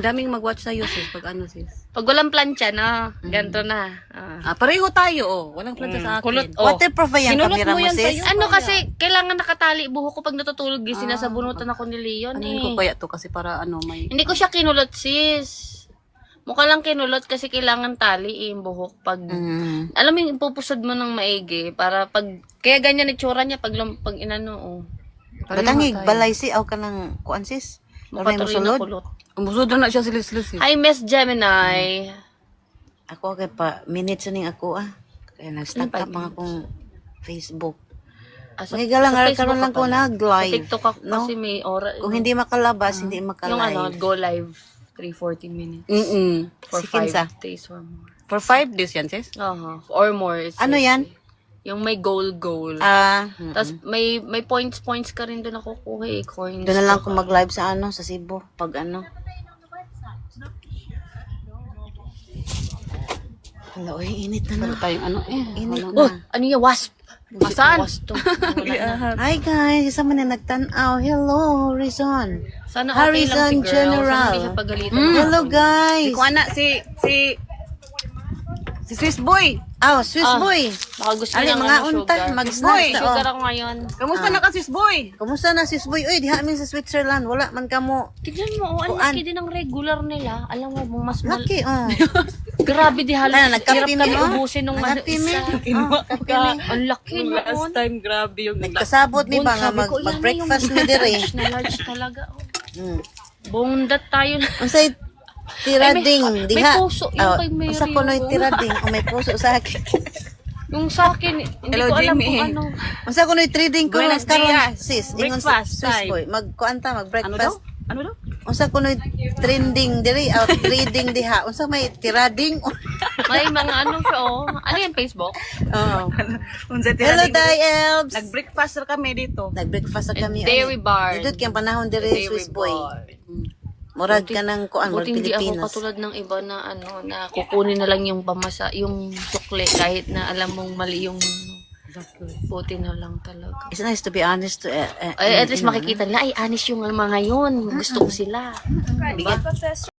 Daming mag-watch sa'yo, sis. Pag ano, sis. Pag walang plancha, no? Ganto na. Pareho tayo, oh. Walang planta sa akin. Kulot, Waterproof ba yung Sinulot camera mo mo, yan sis? sa'yo. Ano kasi, kailangan nakatali buho ko pag natutulog. Sinasabunutan ako ni Leon Ano ko kaya to? Kasi para ano, may... Hindi ko siya kinulot, sis. Mukha lang kinulot kasi kailangan tali yung buhok. Pag, alam mo yung pupusod mo ng maigi para pag, kaya ganyan itsura niya pag inano, oh. Batangig, balay si, aw ka ng kuan, sis. Mukha Ano mo tuloy na sulod? kulot. Umusod na siya silis-lis, sis. Hi, Miss Gemini. Ako kay pa, minutes ning ako Kaya nag-stack Ano up ang akong Facebook. Sa Magigalang Facebook karon lang ka ko pala. nag-live. Sa TikTok ako no? kasi may oras. Kung hindi makalabas, hindi Yung makalive. go live, 3-14 minutes. For Si Kinsa? 5 days or more. For 5 days yan, sis? Or more. It's Ano yan? Yung may goal. Tapos may points ka rin doon nakukuha eh. Coins. Doon na lang ako mag-live sa sa Cebu. Pag ano. Hala, oy, init na Pero na. tayong ano Init wala na. Oh, ano yung wasp? Asan? Wasp to. Wala na. Hi guys, isa man na nagtanaw. Hello, Horizon. Sana okay lang si Horizon girl. General. Sana hindi siya pagalitan. Hello guys. Si Kuana, si Swiss Boy. Swiss boy. Baka gusto Ali, niya mga ng unta, sugar. mag-snacks na, Sugar ako ngayon. Kamusta na ka, Swiss Boy? Kumusta na Swiss boy? Uy, diha min sa Switzerland. Wala man kamo. Tignan mo, ang Kuan. laki din ng regular nila. Alam mo, mas Laki, Grabe di halos. Ano, nagkape hirap kami mo? ubusin nung Nagkape mo? Kape mi. Ang laki Last noon. time, grabe yung... Kasabot mi ba nga Sabi ko, yan na mag-breakfast yung mi dire. large na large talaga. Bundat tayo. Unsay tirading Ay, may diha. puso yung kay Mary. Usa ko noy tirading o may puso sa akin. Yung sa akin, hindi Hello, ko alam Jimmy. kung ano. Unsa ko noy trading ko Buenos karon dias. sis. Ingon sa Breakfast Swiss time. boy. Ano Mag-kuanta, daw? mag-breakfast. Ano daw? Unsa ko noy trending diri out trading diha. Unsa may tirading? May mga ano siya, oh. Ano yan, Facebook? Unsa Hello tira Day Elves. Nag-breakfast na kami dito. Nag-breakfast na kami. Dairy bar. Dito kay panahon diri Swiss boy. Murag ka ng kuan, murag Buti hindi ako Pilipinas. katulad ng iba na ano, na kukunin na lang yung pamasa, yung sukle kahit na alam mong mali yung buti na lang talaga. It's nice to be honest. Ay, at least makikita nila, ay, honest yung mga yun. Gusto ko sila. Bigyan.